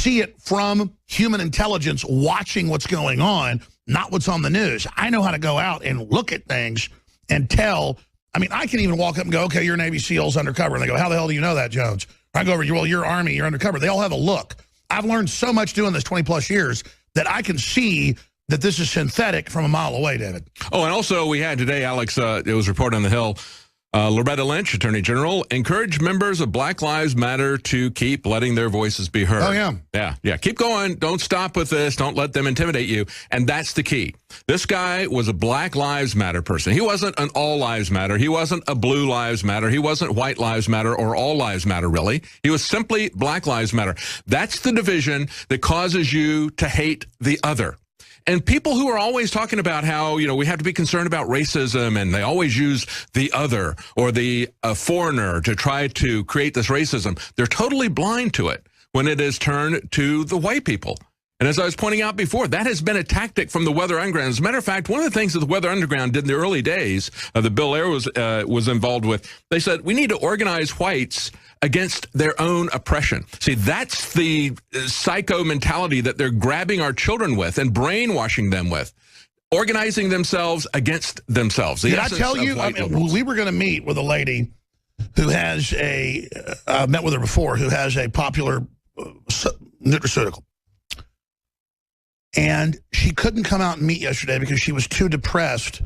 see it from human intelligence watching what's going on, not what's on the news. I know how to go out and look at things and tell. I mean, I can even walk up and go, okay, you're Navy SEALs undercover. And they go, how the hell do you know that, Jones? I go over, well, you're Army, you're undercover. They all have a look. I've learned so much doing this 20-plus years that I can see that this is synthetic from a mile away, David. Oh, and also we had today, Alex, it was reported on the Hill, Loretta Lynch, Attorney General, encouraged members of Black Lives Matter to keep letting their voices be heard. Oh, yeah. Yeah. Keep going. Don't stop with this. Don't let them intimidate you. And that's the key. This guy was a Black Lives Matter person. He wasn't an All Lives Matter. He wasn't a Blue Lives Matter. He wasn't White Lives Matter or All Lives Matter, really. He was simply Black Lives Matter. That's the division that causes you to hate the other. And people who are always talking about how, you know, we have to be concerned about racism, and they always use the other or the foreigner to try to create this racism, they're totally blind to it when it is turned to the white people. And as I was pointing out before, that has been a tactic from the Weather Underground. As a matter of fact, one of the things that the Weather Underground did in the early days that Bill Ayers was involved with, they said, we need to organize whites against their own oppression. See, that's the psycho mentality that they're grabbing our children with and brainwashing them with, organizing themselves against themselves. Did I tell you, we were going to meet with a lady who has I've met with her before, who has a popular nutraceutical. And she couldn't come out and meet yesterday because she was too depressed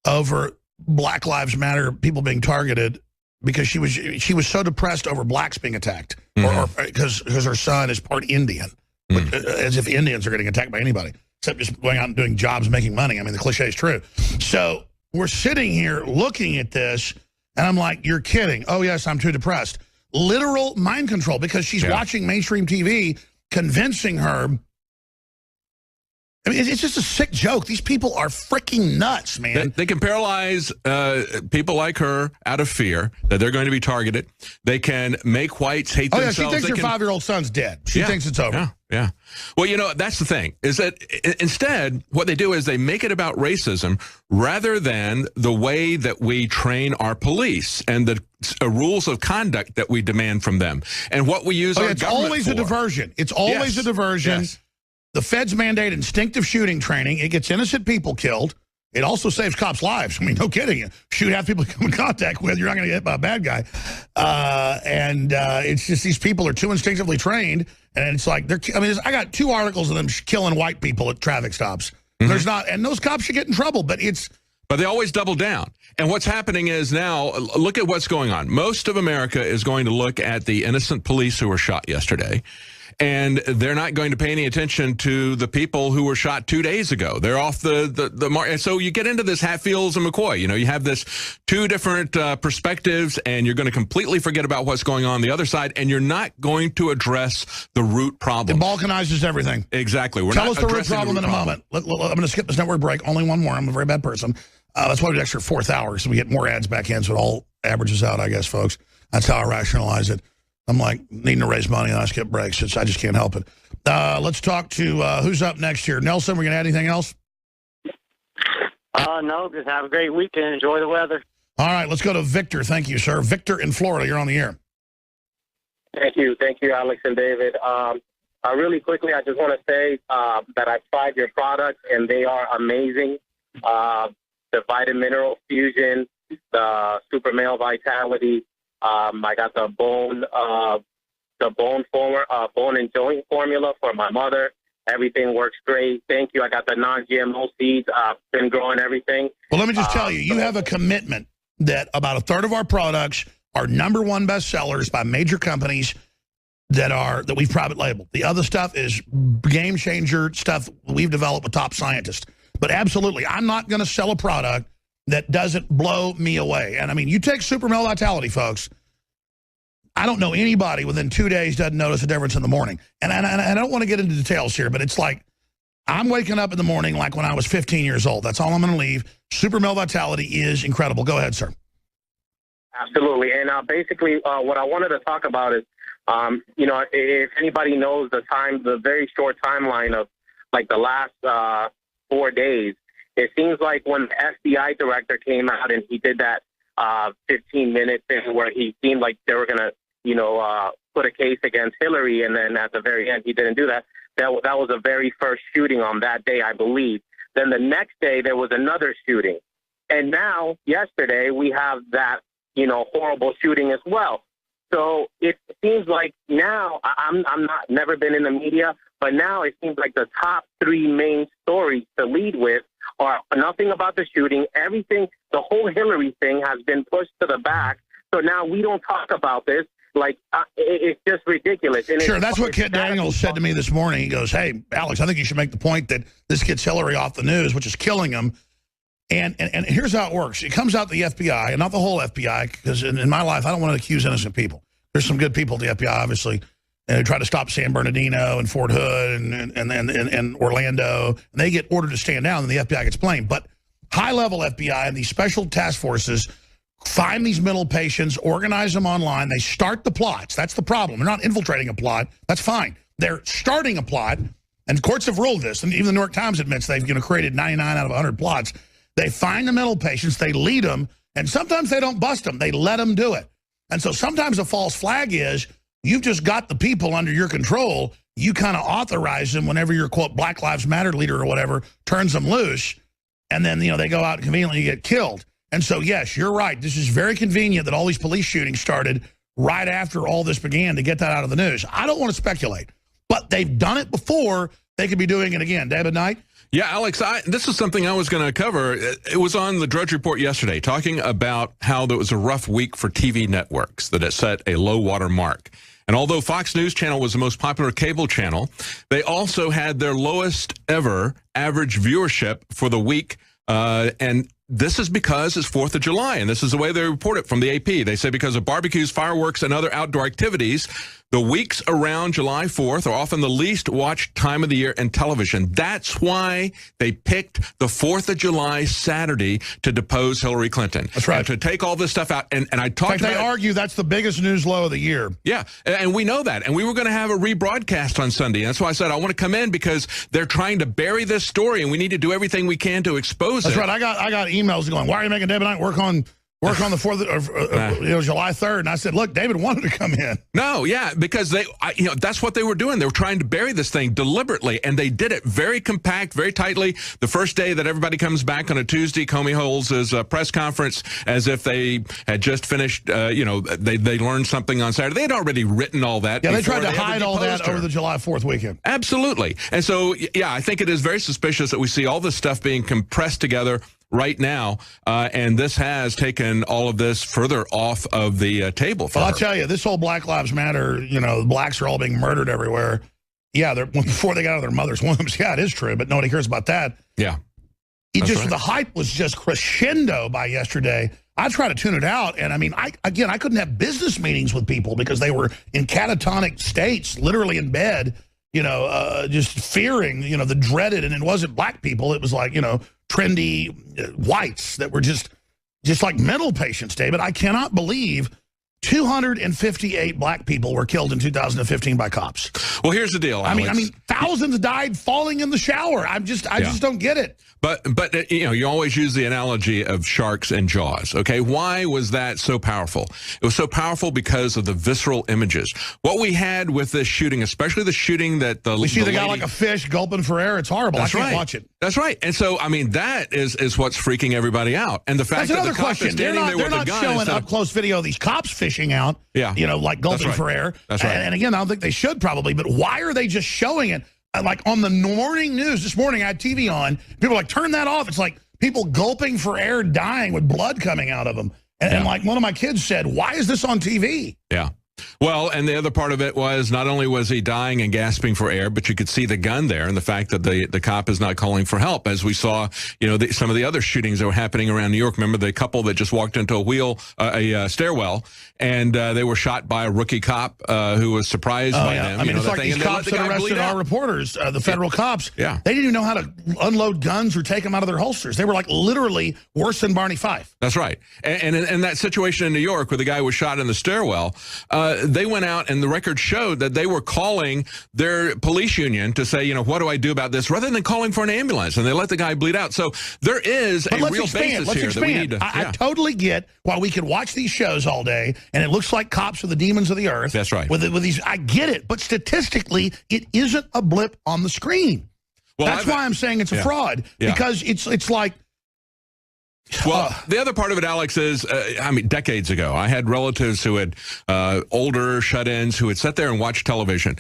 over Black Lives Matter, people being targeted, because she was so depressed over blacks being attacked, or because her son is part Indian, as if Indians are getting attacked by anybody, except just going out and doing jobs, making money. I mean, the cliche is true. So we're sitting here looking at this, and I'm like, you're kidding. Oh, yes, I'm too depressed. Literal mind control, because she's watching mainstream TV convincing her. I mean, it's just a sick joke. These people are freaking nuts, man. They can paralyze people like her out of fear that they're going to be targeted. They can make whites hate themselves. Oh, yeah, she thinks your 5-year-old son's dead. She thinks it's over. Yeah. Well, you know, that's the thing, is that instead what they do is they make it about racism rather than the way that we train our police and the rules of conduct that we demand from them. And what we use our government for. It's always a diversion. It's always a diversion. Yes. The feds mandate instinctive shooting training. It gets innocent people killed. It also saves cops' lives. I mean, no kidding. You shoot half people you come in contact with, you're not going to get hit by a bad guy. It's just these people are too instinctively trained. And it's like, I got 2 articles of them killing white people at traffic stops. There's not, and those cops should get in trouble, but they always double down. And what's happening is now, look at what's going on. Most of America is going to look at the innocent police who were shot yesterday, and they're not going to pay any attention to the people who were shot 2 days ago. They're off the mark. And so you get into this Hatfields and McCoy. You know, you have this 2 different perspectives, and you're going to completely forget about what's going on the other side, and you're not going to address the root problem. It balkanizes everything. Exactly. Tell us the root problem in a moment. I'm going to skip this network break. Only one more. I'm a very bad person. That's why we did extra 4th hour, so we get more ads back in, so it all averages out, I guess, folks. That's how I rationalize it. I'm like needing to raise money and I skip breaks. I just can't help it. Let's talk to who's up next here. Nelson, we're going to add anything else? No, just have a great weekend. Enjoy the weather. All right, let's go to Victor. Thank you, sir. Victor in Florida, you're on the air. Thank you, Alex and David. Really quickly, I just want to say that I've tried your products, and they are amazing. The Vitamin Mineral Fusion, the Super Male Vitality, I got the bone and joint formula for my mother. Everything works great. Thank you. I got the non-GMO seeds. I've been growing everything. Well, let me just tell you, you have a commitment that about 1/3 of our products are #1 bestsellers by major companies that we've private labeled. The other stuff is game changer stuff we've developed with top scientists. But absolutely, I'm not going to sell a product that doesn't blow me away. And I mean, you take Super Male Vitality, folks. I don't know anybody within 2 days doesn't notice a difference in the morning. And I don't want to get into details here, but it's like I'm waking up in the morning like when I was 15 years old. That's all I'm going to leave. Super Male Vitality is incredible. Go ahead, sir. Absolutely. And basically what I wanted to talk about is, you know, if anybody knows the very short timeline of like the last 4 days, it seems like when the FBI director came out and he did that 15-minute thing where he seemed like they were going to, you know, put a case against Hillary, and then at the very end, he didn't do that. That was the very first shooting on that day, I believe. Then the next day, there was another shooting. And now, yesterday, we have that, horrible shooting as well. So it seems like now, I'm not, never been in the media, but now it seems like the top three main stories to lead with are nothing about the shooting. Everything, the whole Hillary thing has been pushed to the back. So now we don't talk about this. Like, it's just ridiculous. And sure, that's what Kit Daniels said to me this morning. He goes, hey, Alex, I think you should make the point that this gets Hillary off the news, which is killing him. And here's how it works. It comes out the FBI, and not the whole FBI, because in my life, I don't want to accuse innocent people. There's some good people at the FBI, obviously, who try to stop San Bernardino and Fort Hood and Orlando. And they get ordered to stand down, and the FBI gets blamed. But high-level FBI and these special task forces find these mental patients, organize them online. They start the plots. That's the problem. They're not infiltrating a plot. That's fine. They're starting a plot, and courts have ruled this. And even the New York Times admits they've created 99 out of 100 plots. They find the mental patients. They lead them. And sometimes they don't bust them. They let them do it. And so sometimes a false flag is you've just got the people under your control. You kind of authorize them whenever your, quote, Black Lives Matter leader or whatever turns them loose. And then, they go out and conveniently get killed. And so, yes, you're right. This is very convenient that all these police shootings started right after all this began to get that out of the news. I don't want to speculate, but they've done it before. They could be doing it again. David Knight? Yeah, Alex, this is something I was going to cover. It was on the Drudge Report yesterday, talking about how there was a rough week for TV networks, that it set a low water mark. And although Fox News Channel was the most popular cable channel, they also had their lowest ever average viewership for the week. And this is because it's 4th of July, and this is the way they report it from the AP. They say because of barbecues, fireworks, and other outdoor activities, the weeks around July 4th are often the least watched time of the year in television. That's why they picked the 4th of July Saturday to depose Hillary Clinton. That's right. And to take all this stuff out. And I talked about... They argue that's the biggest news low of the year. Yeah, and we know that. And we were going to have a rebroadcast on Sunday. And that's why I said I want to come in, because they're trying to bury this story, and we need to do everything we can to expose it. That's right. I got emails going, why are you making David Knight work on the 4th of July 3rd? And I said, look, David wanted to come in. No, yeah, because that's what they were doing. They were trying to bury this thing deliberately, and they did it very compact, very tightly. The first day that everybody comes back on a Tuesday, Comey holds his press conference as if they had just finished, they learned something on Saturday. They had already written all that. Yeah, they tried to hide all that over the July 4th weekend. Absolutely. And so, yeah, I think it is very suspicious that we see all this stuff being compressed together right now, and this has taken all of this further off of the table. Well, I'll tell you, this whole Black Lives Matter, the blacks are all being murdered everywhere. Yeah, before they got out of their mother's wombs. Yeah, it is true, but nobody cares about that. Yeah. The hype was just crescendo by yesterday. I try to tune it out, and I mean, I couldn't have business meetings with people because they were in catatonic states, literally in bed, just fearing, the dreaded, and it wasn't black people. It was like, trendy whites that were just like mental patients, David. I cannot believe 258 black people were killed in 2015 by cops. Well, here's the deal, Alex. I mean, thousands died falling in the shower. I just don't get it. But you always use the analogy of sharks and Jaws, okay? Why was that so powerful? It was so powerful because of the visceral images. What we had with this shooting, especially the shooting that we see the guy like a fish gulping for air. It's horrible. I can't watch it. That's right. And so, I mean, that is what's freaking everybody out. And the fact that the cops are standing there with a gun. They're not showing up-close video of these cops fishing out, like gulping for air. That's right. And again, I don't think they should probably, but why are they just showing it? Like on the morning news this morning, I had TV on. People are like, turn that off. It's like people gulping for air, dying with blood coming out of them. And like one of my kids said, why is this on TV? Yeah. Well, and the other part of it was not only was he dying and gasping for air, but you could see the gun there and the fact that the cop is not calling for help, as we saw, some of the other shootings that were happening around New York. Remember the couple that just walked into a stairwell, and they were shot by a rookie cop who was surprised by them. I mean, it's like these cops that arrested our reporters, the federal cops. Yeah. They didn't even know how to unload guns or take them out of their holsters. They were like literally worse than Barney Fife. That's right. And in that situation in New York where the guy was shot in the stairwell, they went out and the record showed that they were calling their police union to say, what do I do about this, rather than calling for an ambulance, and they let the guy bleed out. So there is a real basis here that we need to. I totally get why we could watch these shows all day and it looks like Cops are the demons of the earth. That's right. With these, I get it, but statistically, it isn't a blip on the screen. Well, that's why I'm saying it's a fraud, because it's like. Well, the other part of it, Alex, is, decades ago, I had relatives who had older shut-ins who would sit there and watch television.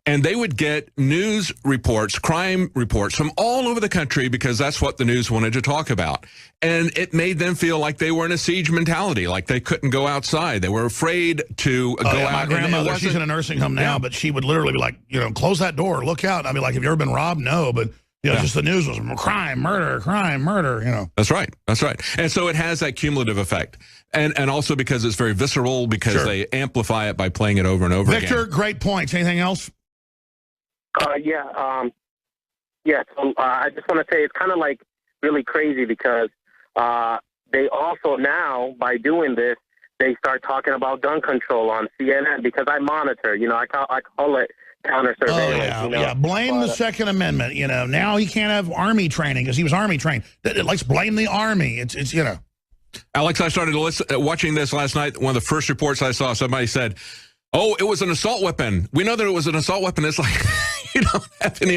And they would get news reports, crime reports from all over the country because that's what the news wanted to talk about. And it made them feel like they were in a siege mentality, like they couldn't go outside. They were afraid to go out. My grandmother, she's in a nursing home now, but she would literally be like, close that door, look out. I'd be like, have you ever been robbed? No, but... just the news was crime, murder, That's right. That's right. And so it has that cumulative effect. And also because it's very visceral, because they amplify it by playing it over and over again. Victor, great points. Anything else? So I just want to say it's kind of like really crazy because they also now, by doing this, they start talking about gun control on CNN because I monitor, I call it counter surveillance. Blame the Second Amendment. Now he can't have Army training because he was Army trained. Let's blame the Army. It's Alex, I started watching this last night. One of the first reports I saw, somebody said, "Oh, it was an assault weapon. We know that it was an assault weapon." It's like, you don't have any.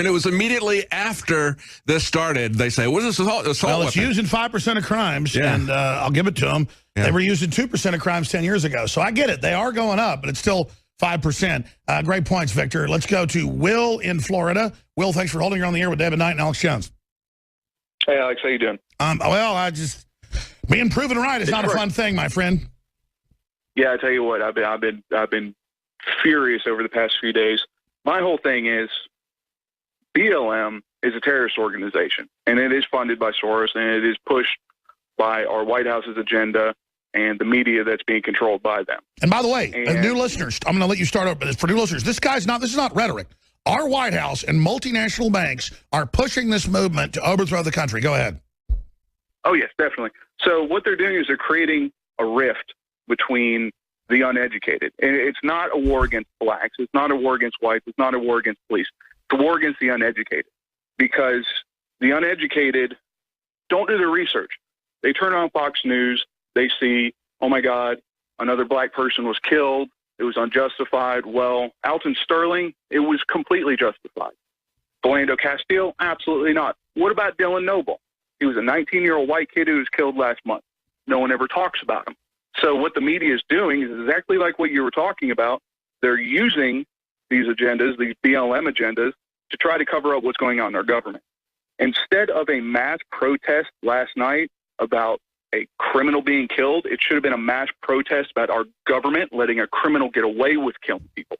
It was immediately after this started. They say, "What is this assault weapon?" Well, it's used in 5% of crimes, and I'll give it to them. Yeah. They were used in 2% of crimes 10 years ago. So I get it. They are going up, but it's still 5%. Great points, Victor. Let's go to Will in Florida. Will, thanks for holding. You're on the air with David Knight and Alex Jones. Hey, Alex, how you doing? I just being proven right is not a fun thing, my friend. Yeah, I tell you what, I've been furious over the past few days. My whole thing is BLM is a terrorist organization, and it is funded by Soros, and it is pushed by our White House's agenda and the media that's being controlled by them. And by the way, new listeners, I'm going to let you start over. But for new listeners, this is not rhetoric. Our White House and multinational banks are pushing this movement to overthrow the country. Go ahead. Oh, yes, definitely. So what they're doing is they're creating a rift between the uneducated. And it's not a war against blacks. It's not a war against whites. It's not a war against police. It's a war against the uneducated, because the uneducated don't do their research. They turn on Fox News. They see, oh, my God, another black person was killed. It was unjustified. Well, Alton Sterling, it was completely justified. Philando Castile, absolutely not. What about Dylan Noble? He was a 19-year-old white kid who was killed last month. No one ever talks about him. So what the media is doing is exactly like what you were talking about. They're using these agendas, these BLM agendas, to try to cover up what's going on in our government. Instead of a mass protest last night about a criminal being killed, it should have been a mass protest about our government letting a criminal get away with killing people.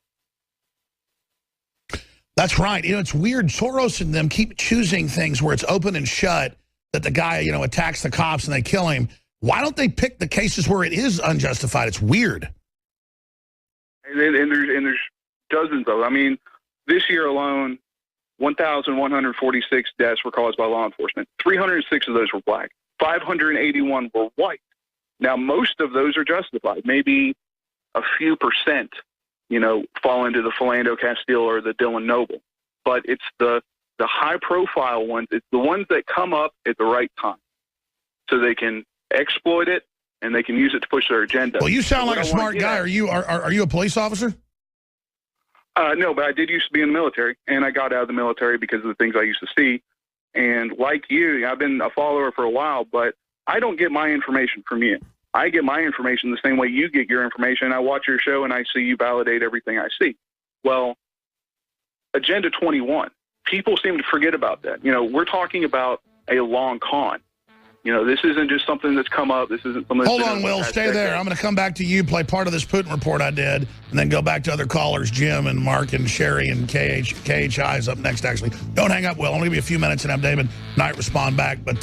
That's right. It's weird. Soros and them keep choosing things where it's open and shut, that the guy, attacks the cops and they kill him. Why don't they pick the cases where it is unjustified? It's weird. And there's dozens of them. I mean, this year alone, 1,146 deaths were caused by law enforcement. 306 of those were black. 581 were white. Now, most of those are justified. Maybe a few percent, fall into the Philando Castile or the Dylan Noble. But it's the high-profile ones. It's the ones that come up at the right time, so they can exploit it and they can use it to push their agenda. Well, you sound like a smart guy. Are you a police officer? No, but I did used to be in the military, and I got out of the military because of the things I used to see. And like you, I've been a follower for a while, but I don't get my information from you. I get my information the same way you get your information. I watch your show, and I see you validate everything I see. Well, Agenda 21, people seem to forget about that. We're talking about a long con. This isn't just something that's come up. This isn't something. Hold on, Will. Stay there. I'm going to come back to you, play part of this Putin report I did, and then go back to other callers, Jim and Mark and Sherry and KHI is up next, actually. Don't hang up, Will. I'm going to give you a few minutes and have David Knight respond back. But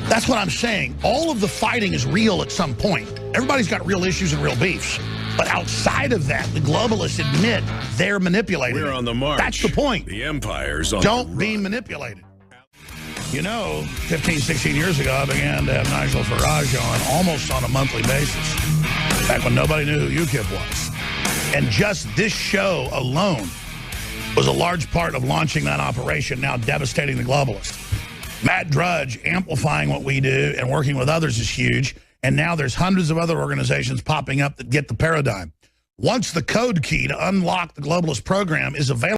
that's what I'm saying. All of the fighting is real at some point. Everybody's got real issues and real beefs. But outside of that, the globalists admit they're manipulated. We're on the march. That's the point. The empire's on Don't be manipulated. 15, 16 years ago, I began to have Nigel Farage on almost on a monthly basis. back when nobody knew who UKIP was. And just this show alone was a large part of launching that operation, now devastating the globalists. Matt Drudge amplifying what we do and working with others is huge. And now there's hundreds of other organizations popping up that get the paradigm. Once the code key to unlock the globalist program is available,